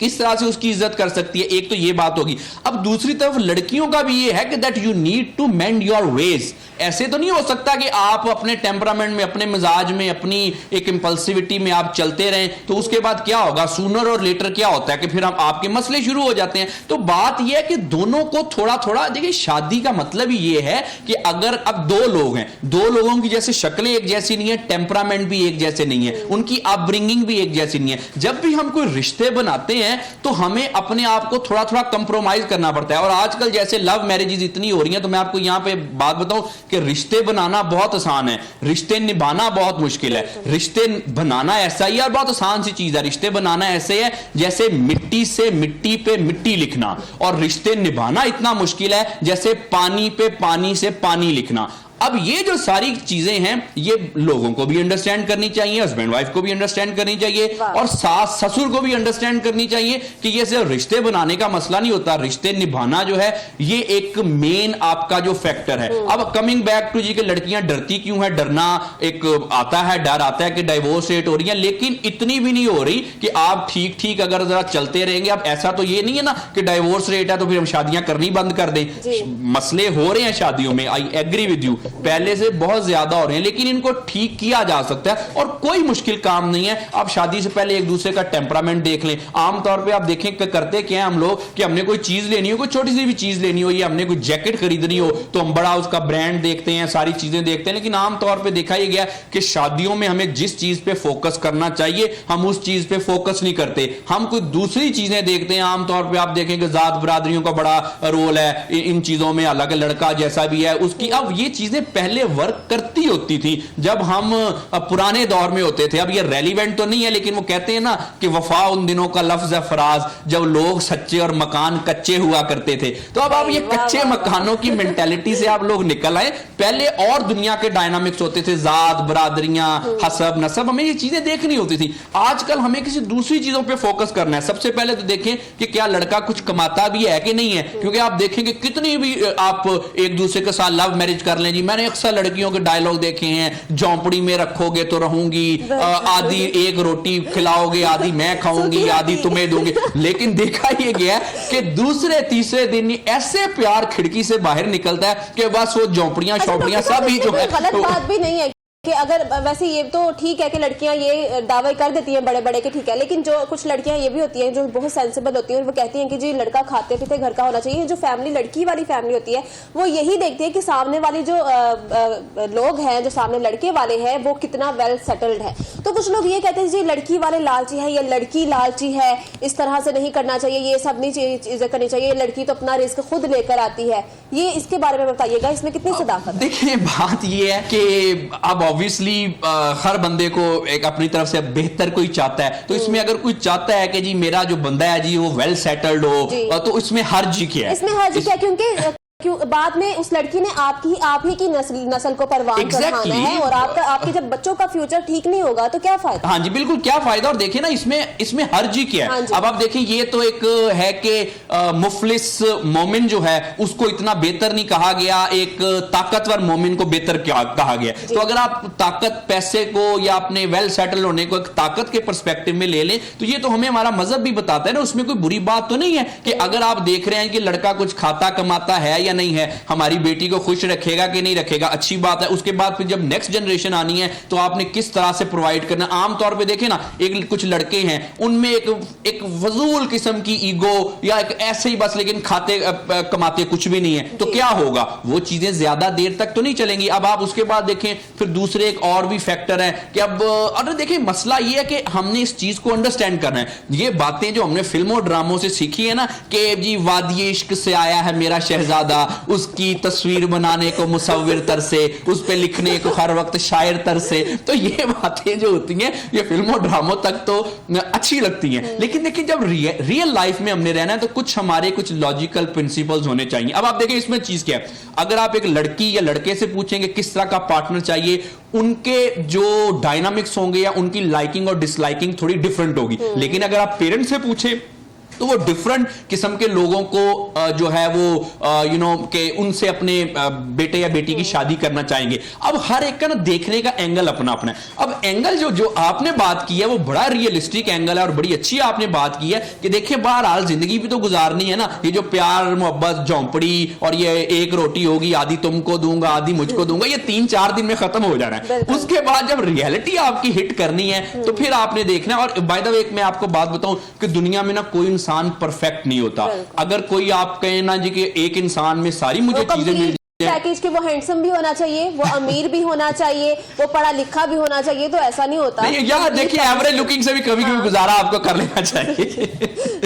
किस तरह से उसकी इज्जत कर सकती है? एक तो ये बात होगी। अब दूसरी तरफ लड़कियों का भी ये है कि that you need to mend your ways. ऐसे तो नहीं हो सकता कि आप अपने टेम्परामेंट में, अपने मिजाज में, अपनी एक इंपल्सिविटी में आप चलते रहें, तो उसके बाद क्या होगा? सूनर और लेटर क्या होता है कि फिर हम आपके मसले शुरू हो जाते हैं। तो बात यह है कि दोनों को थोड़ा थोड़ा, देखिए शादी का मतलब ही ये है कि अगर अब दो लोग हैं, दो लोगों की जैसे शक्लें एक जैसी नहीं है, टेम्परामेंट भी एक जैसे नहीं है, उनकी अपब्रिंगिंग भी एक जैसी नहीं है। जब भी हम कोई रिश्ते बनाते हैं तो हमें अपने आप को थोड़ा थोड़ा कंप्रोमाइज करना पड़ता है। और आजकल जैसे लव मैरिजेस इतनी हो रही हैं, तो मैं आपको यहां पे बात बताऊं कि रिश्ते बनाना बहुत आसान है, रिश्ते निभाना बहुत मुश्किल है। रिश्ते बनाना ऐसा ही यार बहुत आसान सी चीज है, रिश्ते बनाना ऐसे है जैसे मिट्टी से मिट्टी पे मिट्टी लिखना, और रिश्ते निभाना इतना मुश्किल है जैसे पानी पे पानी से पानी लिखना। अब ये जो सारी चीजें हैं ये लोगों को भी अंडरस्टैंड करनी चाहिए, हस्बैंड वाइफ को भी अंडरस्टैंड करनी चाहिए, और सास ससुर को भी अंडरस्टैंड करनी चाहिए कि ये सिर्फ रिश्ते बनाने का मसला नहीं होता, रिश्ते निभाना जो है ये एक मेन आपका जो फैक्टर है। अब कमिंग बैक टू जी कि लड़कियां डरती क्यों है? डरना एक आता है, डर आता है कि डाइवोर्स रेट हो रही है, लेकिन इतनी भी नहीं हो रही कि आप ठीक ठीक अगर जरा चलते रहेंगे। अब ऐसा तो ये नहीं है ना कि डाइवोर्स रेट है तो फिर हम शादियां करनी बंद कर दें। मसले हो रहे हैं शादियों में, आई एग्री विद यू, पहले से बहुत ज्यादा हो रहे हैं, लेकिन इनको ठीक किया जा सकता है और कोई मुश्किल काम नहीं है। आप शादी से पहले एक दूसरे का टेम्परामेंट देख लें। आमतौर पे आप देखें कि करते क्या है हम लोग कि हमने कोई चीज लेनी हो, कोई छोटी सी भी चीज लेनी हो, या हमने कोई जैकेट खरीदनी हो तो हम बड़ा उसका ब्रांड देखते हैं, सारी चीजें देखते हैं, लेकिन आमतौर पे देखा ही गया कि शादियों में हमें जिस चीज पे फोकस करना चाहिए हम उस चीज पे फोकस नहीं करते, हम कोई दूसरी चीजें देखते हैं। आमतौर पे आप देखें कि जात बरादरियों का बड़ा रोल है इन चीजों में, अलग लड़का जैसा भी है उसकी। अब ये चीजें पहले वर्क करती होती थी जब हम पुराने दौर में होते थे। अब ये रेलिवेंट तो नहीं है, लेकिन वो कहते हैं ना कि वफा उन दिनों का लफ्ज है फराज जब लोग सच्चे और मकान कच्चे हुआ करते थे। तो अब आप ये कच्चे मकानों की मेंटालिटी से आप लोग निकल आए। पहले और दुनिया के डायनामिक्स होते थे, जात बरादरियां, हसब नसब, हमें ये चीजें देखनी होती थी। आजकल हमें किसी दूसरी चीजों पे फोकस करना है। सबसे पहले तो देखें कि क्या लड़का कुछ कमाता भी है कि नहीं है, क्योंकि आप देखेंगे कितनी भी आप एक दूसरे के साथ लव मैरिज कर लें जी, मैंने अक्सर लड़कियों के डायलॉग देखे हैं, झोंपड़ी में रखोगे तो रहूंगी, आधी एक रोटी खिलाओगे, आधी मैं खाऊंगी, आधी तुम्हें दूंगी। लेकिन देखा ये गया कि दूसरे तीसरे दिन ऐसे प्यार खिड़की से बाहर निकलता है कि बस वो झोंपड़ियां शोपड़ियां सब ही जो है। गलत बात भी नहीं है कि अगर वैसे ये तो ठीक है कि लड़कियां ये दावे कर देती हैं बड़े बड़े के, ठीक है, लेकिन जो कुछ लड़कियां ये भी होती हैं जो बहुत सेंसिबल होती हैं और वो कहती हैं कि जी लड़का खाते पीते घर का होना चाहिए। जो फैमिली लड़की वाली फैमिली होती है वो यही देखती है कि सामने वाली जो लोग हैं, जो सामने लड़के वाले हैं, वो कितना वेल सेटल्ड है। तो कुछ लोग ये कहते हैं जी लड़की वाले लालची है या लड़की लालची है, इस तरह से नहीं करना चाहिए, ये सब नहीं चीजें करनी चाहिए, लड़की तो अपना रिस्क खुद लेकर आती है। ये इसके बारे में बताइएगा, इसमें कितनी सदाकत है? देखिए बात ये है कि अब ऑब्वियसली हर बंदे को एक अपनी तरफ से बेहतर कोई चाहता है, तो इसमें अगर कोई चाहता है कि जी मेरा जो बंदा है जी वो वेल सेटल्ड हो, तो इसमें हर्ज क्या है? इसमें हर्ज क्या, क्योंकि बाद में उस लड़की ने आप ही की नस्ल को परवान चढ़ाना है और आपके जब बच्चों का फ्यूचर ठीक नहीं होगा तो क्या फायदा? हाँ जी बिल्कुल, क्या फायदा। और देखिए ना इसमें हर्ज ही क्या है। हाँ, अब आप देखें ये तो एक है कि मुफलिस मोमिन जो है उसको इतना बेहतर नहीं कहा गया, एक ताकतवर मोमिन को बेहतर कहा गया। तो अगर आप ताकत पैसे को या अपने वेल सेटल होने को एक ताकत के पर्सपेक्टिव में ले लें तो ये तो हमें हमारा मजहब भी बताता है ना, उसमें कोई बुरी बात तो नहीं है कि अगर आप देख रहे हैं कि लड़का कुछ खाता कमाता है या नहीं है, हमारी बेटी को खुश रखेगा कि नहीं रखेगा, अच्छी बात है। उसके बाद फिर जब नेक्स्ट जनरेशन आनी है तो आपने किस तरह से प्रोवाइड करना। आमतौर पे देखें ना एक कुछ लड़के हैं उनमें एक फजूल किस्म की ईगो या एक ऐसे ही बस, लेकिन खाते कमाते कुछ भी नहीं है, तो क्या होगा, वो चीजें ज्यादा देर तक तो नहीं चलेंगी। अब आप उसके बाद देखें फिर दूसरे एक और भी फैक्टर है कि अब अरे देखिए मसला ये है कि हमने इस चीज को अंडरस्टैंड करना है। ये बातें जो हमने फिल्मों ड्रामों से सीखी है ना कि जी वादी इश्क से आया है मेरा शहजादा, उसकी तस्वीर बनाने को मुसव्विर तरसे, उस पे लिखने को हर वक्त शायर तरसे, तो ये बातें जो होती हैं ये फिल्मों ड्रामों तक तो अच्छी लगती हैं, लेकिन देखिए जब रियल लाइफ में हमने रहना है तो कुछ हमारे कुछ लॉजिकल प्रिंसिपल्स होने चाहिए। अब आप देखिए इसमें चीज क्या है, अगर आप एक लड़की या लड़के से पूछेंगे किस तरह का पार्टनर चाहिए, उनके जो डायनामिक्स होंगे या उनकी लाइकिंग और डिसलाइकिंग थोड़ी डिफरेंट होगी। लेकिन अगर आप पेरेंट्स से पूछे तो वो डिफरेंट किस्म के लोगों को जो है वो के उनसे अपने बेटे या बेटी की शादी करना चाहेंगे। अब हर एक का ना देखने का एंगल अपना अपना है। अब एंगल जो आपने बात की है वो बड़ा रियलिस्टिक एंगल है और बड़ी अच्छी आपने बात की है कि देखिए बहरहाल जिंदगी भी तो गुजारनी है ना। ये जो प्यार मोहब्बत झोंपड़ी और ये एक रोटी होगी आधी तुमको दूंगा आधी मुझको दूंगा, ये 3-4 दिन में खत्म हो जाना है। उसके बाद जब रियलिटी आपकी हिट करनी है तो फिर आपने देखना है। और बाय द वे मैं आपको बात बताऊं कि दुनिया में ना कोई इंसान परफेक्ट नहीं होता। अगर कोई आप कहे ना जी कि एक इंसान में सारी मुझे चीजें मिल पैकेज के, वो हैंडसम भी होना चाहिए, वो अमीर भी होना चाहिए, वो पढ़ा लिखा भी होना चाहिए, तो ऐसा नहीं होता। नहीं यार देखिए एवरेज लुकिंग से भी कभी कभी गुजारा आपको कर लेना चाहिए।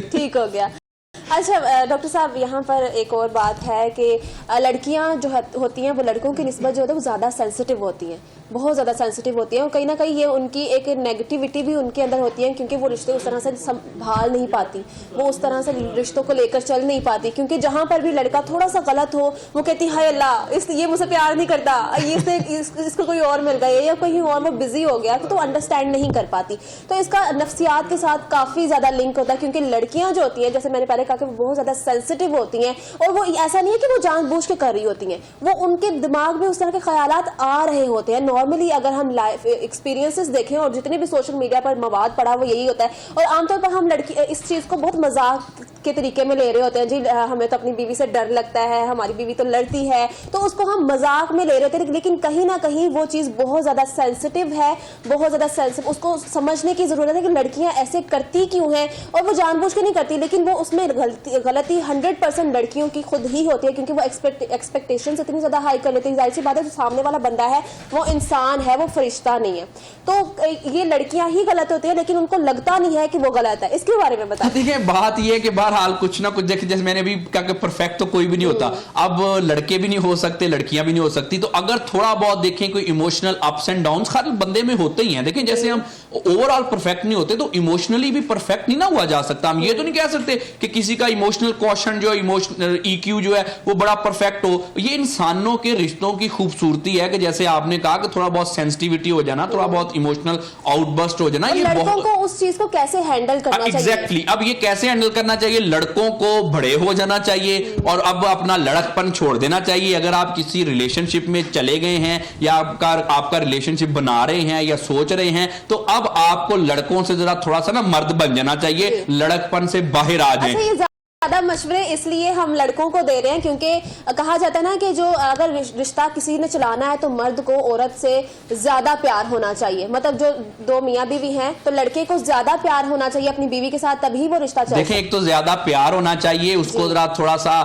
ठीक हो गया। अच्छा डॉक्टर साहब, यहाँ पर एक और बात है कि लड़कियाँ जो होती हैं वो लड़कों की निस्बत जो होती है वो ज़्यादा सेंसिटिव होती हैं, बहुत ज़्यादा सेंसिटिव होती हैं और कहीं ना कहीं ये उनकी एक नेगेटिविटी भी उनके अंदर होती है क्योंकि वो रिश्ते उस तरह से संभाल नहीं पाती, वो उस तरह से रिश्तों को लेकर चल नहीं पाती, क्योंकि जहाँ पर भी लड़का थोड़ा सा गलत हो वो कहती हाय अल्लाह ये मुझसे प्यार नहीं करता, इसको कोई और मिल गया या कहीं और वो बिजी हो गया, तो अंडरस्टैंड नहीं कर पाती। तो इसका नफ्सियात के साथ काफ़ी ज़्यादा लिंक होता है क्योंकि लड़कियाँ जो होती हैं जैसे मैंने पहले कहा कि वो बहुत ज़्यादा सेंसिटिव होती हैं और वो ऐसा नहीं है कि वो जानबूझ के कर रही होती हैं, वो उनके दिमाग में उस तरह के ख्यालात आ रहे होते हैं। नॉर्मली अगर हम लाइफ एक्सपीरियंसेस देखें और जितने भी सोशल मीडिया पर मवाद पड़ा वो यही होता है और आमतौर पर हम लड़की इस चीज़ को बहुत मजाक के तरीके में ले रहे होते हैं, जी हमें तो अपनी बीवी से डर लगता है, हमारी बीवी तो लड़ती है, तो उसको हम मजाक में ले रहे होते हैं, लेकिन कहीं ना कहीं वो चीज बहुत ज्यादा सेंसिटिव है, बहुत ज्यादा सेंसिटिव। उसको समझने की जरूरत है कि लड़कियां ऐसे करती क्यों हैं, और वो जानबूझ के नहीं करती, लेकिन वो उसमें गलती 100% लड़कियों की खुद ही होती है, क्योंकि वो एक्सपेक्टेशंस इतनी ज्यादा हाई कर लेती है। जाहिर सी बात है, जो सामने वाला बंदा है वो इंसान है, वो फरिश्ता नहीं है, तो ये लड़कियां ही गलत होती है, लेकिन उनको लगता नहीं है कि वो गलत है। इसके बारे में बता। देखिए बात ये है कि बहरहाल कुछ ना कुछ, देखिए जैसे मैंने भी कहा कि परफेक्ट तो कोई भी नहीं होता, अब लड़के भी नहीं हो सकते, लड़कियां भी नहीं हो सकती, तो अगर थोड़ा बहुत देखें कोई इमोशनल अप्स एंड डाउन्स हर बंदे में होते ही हैं। देखें जैसे हम ओवरऑल परफेक्ट नहीं होते, तो इमोशनली भी परफेक्ट नहीं ना हुआ जा सकता। हम ये तो नहीं कह सकते कि किसी का इमोशनल क्वेश्चन जो इमोशनल EQ जो है वो बड़ा परफेक्ट हो। ये इंसानों के रिश्तों की खूबसूरती है कि जैसे आपने कहा कि थोड़ा बहुत सेंसिटिविटी हो जाना, थोड़ा बहुत इमोशनल आउटबर्स्ट हो जाना, ये लड़कों को उस चीज को कैसे हैंडल करना चाहिए? एग्जैक्टली अब ये कैसे हैंडल करना चाहिए? लड़कों को बड़े हो जाना चाहिए और अब अपना लड़कपन छोड़ देना चाहिए। अगर आप किसी रिलेशनशिप में चले गए हैं या आपका रिलेशनशिप बना रहे हैं या सोच रहे हैं, तो अब आपको लड़कों से जरा थोड़ा सा ना मर्द बन जाना चाहिए, लड़कपन से बाहर आ जाए। ज्यादा मशवरे इसलिए हम लड़कों को दे रहे हैं क्योंकि कहा जाता है ना कि जो अगर रिश्ता किसी ने चलाना है तो मर्द को औरत से ज्यादा प्यार होना चाहिए। मतलब जो दो मियां बीवी हैं तो लड़के को ज्यादा प्यार होना चाहिए अपनी बीवी के साथ, तभी वो रिश्ता चले। देखें एक तो ज्यादा प्यार होना चाहिए, उसको जरा थोड़ा सा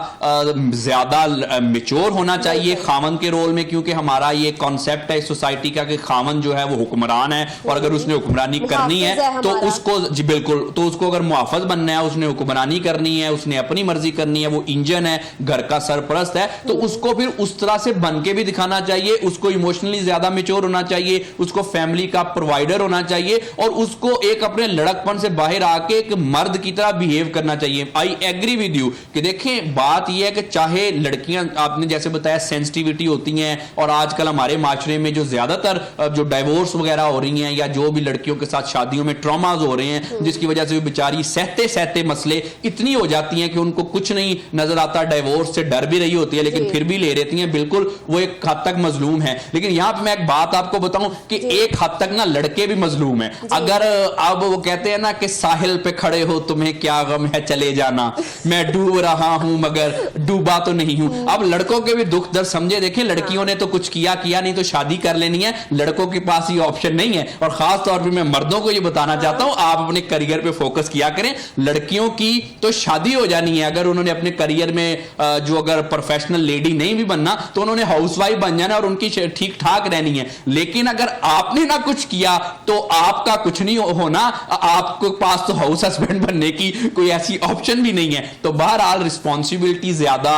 ज्यादा मेच्योर होना चाहिए खामन के रोल में, क्योंकि हमारा ये कॉन्सेप्ट है सोसाइटी का कि खामन जो है वो हुक्मरान है और अगर उसने हुक्मरानी करनी है तो उसको, जी बिल्कुल, तो उसको अगर मुआफज बनना है, उसने हुक्मरानी करनी है, उसने अपनी मर्जी करनी है, वो इंजन है, घर का सरपरस्त है, तो उसको फिर उस तरह से बन के भी दिखाना चाहिए। उसको इमोशनली ज्यादा मेच्योर होना चाहिए, उसको फैमिली का प्रोवाइडर होना चाहिए और उसको एक अपने लड़कपन से बाहर आके एक मर्द की तरह बिहेव करना चाहिए। आई एग्री विद यू कि देखें बात यह है कि चाहे लड़कियां, आपने जैसे बताया सेंसिटिविटी होती हैं, और आजकल हमारे माशरे में जो ज्यादातर जो डाइवोर्स वगैरह हो रही हैं या जो भी लड़कियों के साथ शादियों में ट्रॉमाज हो रहे हैं, जिसकी वजह से बेचारी सहते सहते मसले इतनी हो जाती हैं कि उनको कुछ नहीं नजर आता, डाइवोर्स से डर भी रही होती है लेकिन फिर भी ले रहती हैं, बिल्कुल वो एक हद तक मजलूम है। लेकिन यहां पे मैं एक बात आपको बताऊं कि एक हद तक ना लड़के भी मजलूम हैं। अगर अब वो कहते हैं ना कि साहिल पे खड़े हो तुम्हें क्या गम है चले जाना, मैं डूब रहा हूं मगर डूबा तो नहीं हूं। अब लड़कों के भी दुख दर्द समझे, देखें लड़कियों ने तो कुछ किया नहीं तो शादी कर लेनी है, लड़कों के पास ये ऑप्शन नहीं है। और खास तौर पर मैं मर्दों को ये बताना चाहता हूं, आप अपने करियर पे फोकस किया करें। लड़कियों की तो शादी हो जानी है, अगर उन्होंने अपने करियर में जो अगर प्रोफेशनल लेडी नहीं भी बनना तो उन्होंने हाउसवाइफ बन जाना और उनकी ठीक ठाक रहनी है। लेकिन अगर आपने ना कुछ किया तो आपका कुछ नहीं होना, आपके पास तो हाउस हस्बैंड बनने की कोई ऐसी ऑप्शन भी नहीं है। तो बहरहाल रिस्पॉन्सिबिलिटी ज्यादा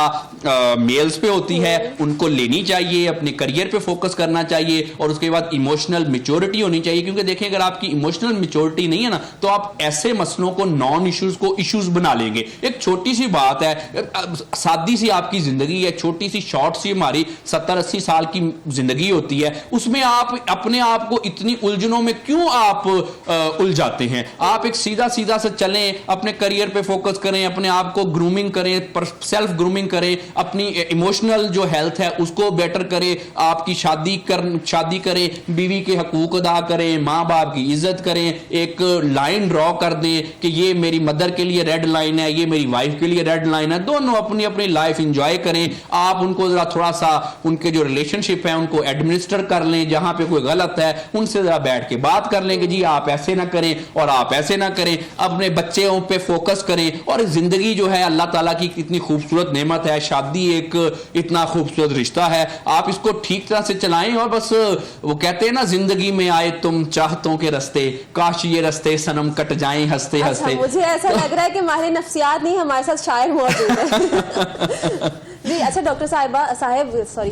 मेल्स पे होती है, उनको लेनी चाहिए, अपने करियर पे फोकस करना चाहिए और उसके बाद इमोशनल मैच्योरिटी होनी चाहिए। क्योंकि देखें अगर आपकी इमोशनल मैच्योरिटी नहीं है ना तो आप ऐसे मसलों को, नॉन इश्यूज को इश्यूज बना लेंगे। एक छोटी सी बात है, सादी सी आपकी जिंदगी है, छोटी सी शॉर्ट सी हमारी 70-80 साल की जिंदगी होती है, उसमें आप अपने आप को इतनी उलझनों में क्यों आप उलझाते हैं? आप एक सीधा सीधा से चलें, अपने करियर पे फोकस करें, अपने आप को ग्रूमिंग करें, सेल्फ ग्रूमिंग करें, अपनी इमोशनल जो हेल्थ है उसको बेटर करें, आपकी शादी करें, बीवी के हकूक अदा करें, माँ बाप की इज्जत करें, एक लाइन ड्रॉ कर दें कि ये मेरी मदर के लिए रेड लाइन है, ये मेरी वाइफ के लिए रेड लाइन है, दोनों अपनी अपनी लाइफ एंजॉय करें। आप उनको जरा थोड़ा सा उनके जो रिलेशनशिप है उनको एडमिनिस्टर कर लें, जहां पे कोई गलत है उनसे जरा बैठ के बात कर लें कि जी आप ऐसे ना करें और आप ऐसे ना करें, अपने बच्चों पे फोकस करें। और जिंदगी जो है अल्लाह ताला की इतनी खूबसूरत नेमत है, शादी एक इतना खूबसूरत रिश्ता है, आप इसको ठीक तरह से चलाएं। और बस वो कहते हैं ना, जिंदगी में आए तुम चाहतों के रास्ते, काश ये रास्ते सनम कट जाएं हंसते हंसते। मुझे ऐसा लग रहा है कि माहिर नफ्सियात नहीं, हमारे साथ शायर मौजूद है। जी अच्छा डॉक्टर साहब सॉरी,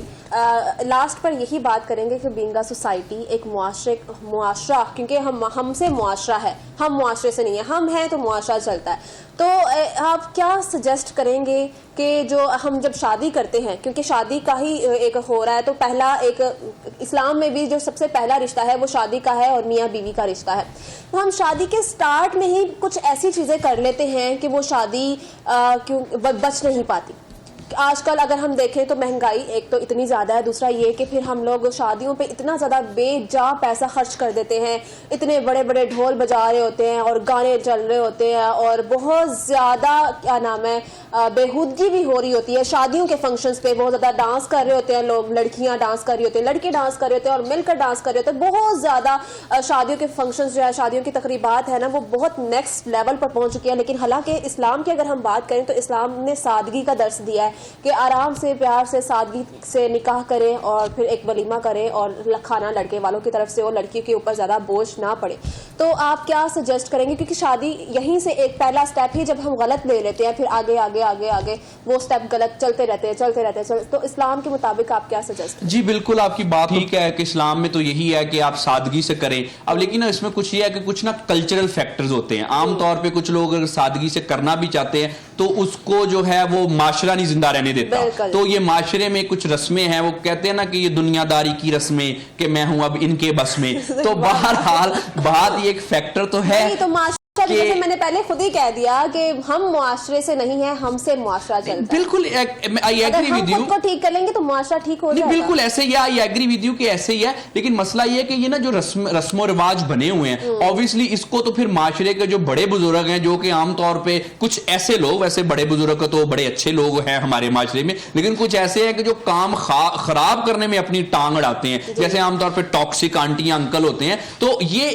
लास्ट पर यही बात करेंगे कि बीइंग अ सोसाइटी, एक मुआशरा, क्योंकि हमसे मुआशरा है, हम मुआशरे से नहीं है, हम हैं तो मुआशरा चलता है। तो आप क्या सजेस्ट करेंगे कि जो हम जब शादी करते हैं, क्योंकि शादी का ही एक हो रहा है, तो पहला एक इस्लाम में भी जो सबसे पहला रिश्ता है वो शादी का है और मियाँ बीवी का रिश्ता है, तो हम शादी के स्टार्ट में ही कुछ ऐसी चीजें कर लेते हैं कि वो शादी क्यों बच नहीं पाती। आजकल अगर हम देखें तो महंगाई एक तो इतनी ज़्यादा है, दूसरा ये कि फिर हम लोग शादियों पे इतना ज़्यादा बेजा पैसा खर्च कर देते हैं, इतने बड़े बड़े ढोल बजा रहे होते हैं और गाने चल रहे होते हैं और बहुत ज़्यादा क्या नाम है बेहूदगी भी हो रही होती है। शादियों के फंक्शंस पे बहुत ज़्यादा डांस कर रहे होते हैं लोग, लड़कियां डांस कर रही होती हैं, लड़के डांस कर रहे होते हैं और मिलकर डांस कर रहे होते हैं। बहुत ज़्यादा शादियों के फंक्शंस जो है, शादियों की तकरीबात है ना, वो बहुत नेक्स्ट लेवल पर पहुंच चुकी है। लेकिन हालांकि इस्लाम की अगर हम बात करें तो इस्लाम ने सादगी का दर्स दिया है कि आराम से प्यार से सादगी से निकाह करें और फिर एक वलीमा करें और खाना लड़के वालों की तरफ से और लड़की के ऊपर ज़्यादा बोझ ना पड़े। तो आप क्या सजेस्ट करेंगे, क्योंकि शादी यहीं से एक पहला स्टेप ही जब हम गलत ले लेते हैं फिर आगे आगे आगे आगे वो स्टेप गलत चलते रहते हैं। तो इस्लाम के मुताबिक आप क्या सजेस्ट? जी बिल्कुल, आपकी बात ठीक है कि इस्लाम में तो यही है कि आप सादगी से करें। अब लेकिन इसमें कुछ ये है कि कुछ ना कल्चरल फैक्टर्स होते हैं। आमतौर पे कुछ लोग अगर सादगी से करना भी चाहते हैं तो उसको जो है वो माशरा नहीं जिंदा रहने देता। तो ये माशरे में कुछ रस्में हैं, वो कहते हैं ना कि ये दुनियादारी की रस्में कि मैं हूं अब इनके बस में। तो बहरहाल बात ये एक फैक्टर तो है जैसे मैंने पहले खुद ही कह दिया कि हम मुआशरे से नहीं है, हमसे मुआशरा चलता है। बिल्कुल आई एग्री विद यू। खुद को ठीक कर लेंगे तो मुआशरा ठीक हो जाएगा। बिल्कुल ऐसे ही, आई एग्री विद यू कि ऐसे ही है। लेकिन मसला ये है कि ये ना जो रस्म रिवाज बने हुए हैं, ऑब्वियसली इसको तो फिर माशरे के जो बड़े बुजुर्ग हैं, जो कि आमतौर पे कुछ ऐसे लोग, वैसे बड़े बुजुर्ग तो बड़े अच्छे लोग हैं हमारे माशरे में, लेकिन कुछ ऐसे हैं कि जो काम खराब करने में अपनी टांग अड़ाते हैं, जैसे आमतौर पर टॉक्सिक आंटियां अंकल होते हैं। तो ये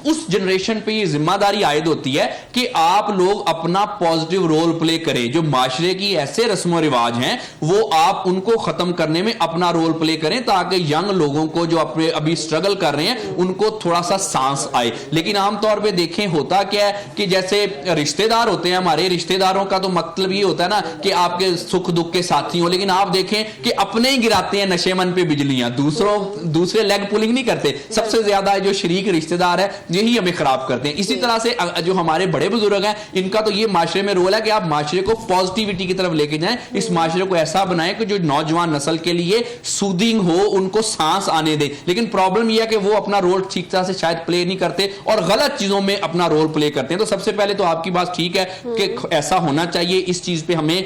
उस जनरेशन पे ये जिम्मेदारी आयद होती है कि आप लोग अपना पॉजिटिव रोल प्ले करें। जो माशरे की ऐसे रस्म रिवाज हैं वो आप उनको खत्म करने में अपना रोल प्ले करें, ताकि यंग लोगों को जो अपने अभी स्ट्रगल कर रहे हैं उनको थोड़ा सा सांस आए। लेकिन आमतौर पे देखें होता क्या है कि जैसे रिश्तेदार होते हैं, हमारे रिश्तेदारों का तो मतलब ये होता है ना कि आपके सुख दुख के साथी हो, लेकिन आप देखें कि अपने ही गिराते हैं नशेमन पे बिजलियां, दूसरे लेग पुलिंग नहीं करते। सबसे ज्यादा जो शरीक रिश्तेदार है यही हमें खराब करते हैं। इसी तरह से जो हमारे बड़े बुजुर्ग हैं, इनका तो ये माशरे में रोल है कि आप माशरे को पॉजिटिविटी की तरफ लेके जाएं, इस माशरे को ऐसा बनाएं कि जो नौजवान नस्ल के लिए सूदिंग हो, उनको सांस आने दे। लेकिन प्रॉब्लम यह है कि वो अपना रोल ठीक तरह से शायद प्ले नहीं करते और गलत चीजों में अपना रोल प्ले करते हैं। तो सबसे पहले तो आपकी बात ठीक है कि ऐसा होना चाहिए, इस चीज पे हमें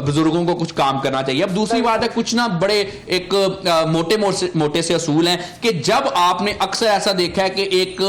बुजुर्गों को कुछ काम करना चाहिए। अब दूसरी बात है, कुछ ना बड़े एक मोटे से असूल हैं कि जब आपने अक्सर ऐसा देखा है कि एक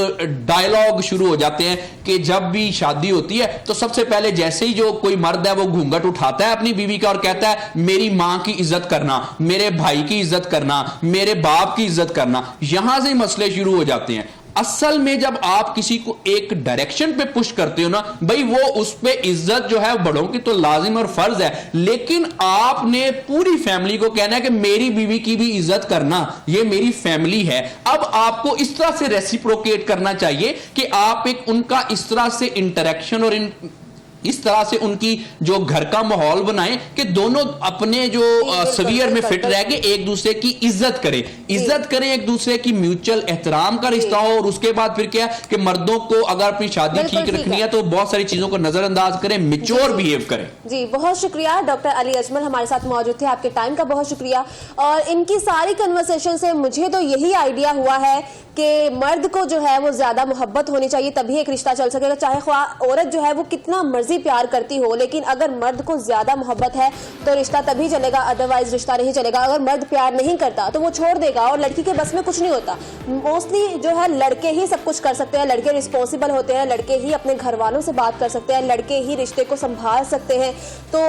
डायलॉग शुरू हो जाते हैं कि जब भी शादी होती है तो सबसे पहले जैसे ही जो कोई मर्द है वो घूंघट उठाता है अपनी बीवी का और कहता है मेरी मां की इज्जत करना, मेरे भाई की इज्जत करना, मेरे बाप की इज्जत करना, यहां से मसले शुरू हो जाते हैं। असल में जब आप किसी को एक डायरेक्शन पे पुश करते हो ना भाई, वो उस पे इज्जत जो है बड़ों की तो लाजिम और फर्ज है, लेकिन आपने पूरी फैमिली को कहना है कि मेरी बीवी की भी इज्जत करना, ये मेरी फैमिली है। अब आपको इस तरह से रेसिप्रोकेट करना चाहिए कि आप एक उनका इस तरह से इंटरेक्शन और इस तरह से उनकी जो घर का माहौल बनाए कि दोनों अपने जो सवियर में फिट रह के एक दूसरे की इज्जत करें एक दूसरे की म्यूचुअल एहतराम का रिश्ता हो। और उसके बाद फिर क्या कि मर्दों को अगर अपनी शादी ठीक रखनी है तो बहुत सारी चीजों को नजरअंदाज करें, मैच्योर बिहेव करें। जी बहुत शुक्रिया डॉक्टर अली अजमल हमारे साथ मौजूद थे, आपके टाइम का बहुत शुक्रिया। और इनकी सारी कन्वर्सेशन से मुझे तो यही आइडिया हुआ है कि मर्द को जो है वो ज्यादा मोहब्बत होनी चाहिए, तभी एक रिश्ता चल सकेगा। चाहे औरत जो है वो कितना मर्जी प्यार करती हो, लेकिन अगर मर्द को ज्यादा मोहब्बत है तो रिश्ता तभी चलेगा, अदरवाइज रिश्ता नहीं चलेगा। अगर मर्द प्यार नहीं करता तो वो छोड़ देगा और लड़की के बस में कुछ नहीं होता। मोस्टली जो है लड़के ही सब कुछ कर सकते हैं, लड़के रिस्पॉन्सिबल होते हैं, लड़के ही अपने घर वालों से बात कर सकते हैं, लड़के ही रिश्ते को संभाल सकते हैं। तो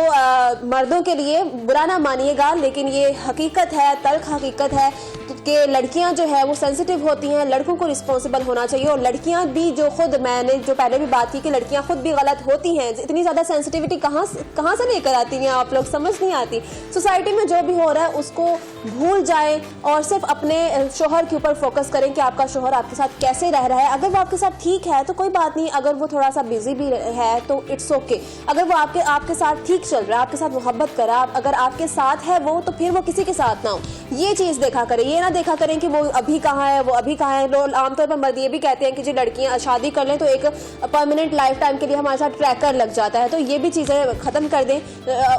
मर्दों के लिए बुरा ना मानिएगा, लेकिन ये हकीकत है, तल्ख हकीकत है कि लड़कियां जो है वो सेंसिटिव होती हैं, लड़कों को रिस्पॉन्सिबल होना चाहिए। और लड़कियां भी जो खुद, मैंने जो पहले भी बात की कि लड़कियां खुद भी गलत होती हैं, इतनी ज्यादा सेंसिटिविटी कहाँ से लेकर आती हैं आप लोग, समझ नहीं आती। सोसाइटी में जो भी हो रहा है उसको भूल जाएं और सिर्फ अपने शोहर के ऊपर फोकस करें कि आपका शोहर आपके साथ कैसे रह रहा है। अगर वो आपके साथ ठीक है तो कोई बात नहीं, अगर वो थोड़ा सा बिजी भी है तो इट्स ओके। अगर वो आपके साथ ठीक चल रहा है, आपके साथ मोहब्बत कर रहा है, अगर आपके साथ है वो, तो फिर वो किसी के साथ ना हो। ये चीज देखा करें, ये ना देखा करें कि वो अभी कहाँ है, वो अभी कहाँ है। लोग आमतौर पर मर्द ये भी कहते हैं कि जो लड़कियां शादी कर लें तो एक परमानेंट लाइफ टाइम के लिए हमारे साथ ट्रैकर लग जाता है। तो ये भी चीजें खत्म कर दें,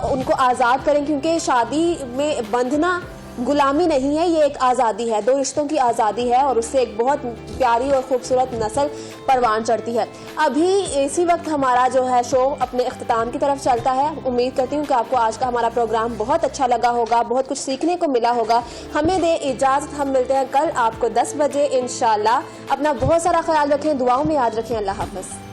उनको आजाद करें, क्योंकि शादी में बंधना गुलामी नहीं है, ये एक आज़ादी है, दो रिश्तों की आज़ादी है और उससे एक बहुत प्यारी और खूबसूरत नस्ल परवान चढ़ती है। अभी इसी वक्त हमारा जो है शो अपने इख्तिताम की तरफ चलता है। उम्मीद करती हूँ कि आपको आज का हमारा प्रोग्राम बहुत अच्छा लगा होगा, बहुत कुछ सीखने को मिला होगा। हमें दे इजाज़त, हम मिलते हैं कल आपको 10 बजे इंशाल्लाह। अपना बहुत सारा ख्याल रखें, दुआओं में याद रखें। अल्लाह हाफ़िज़।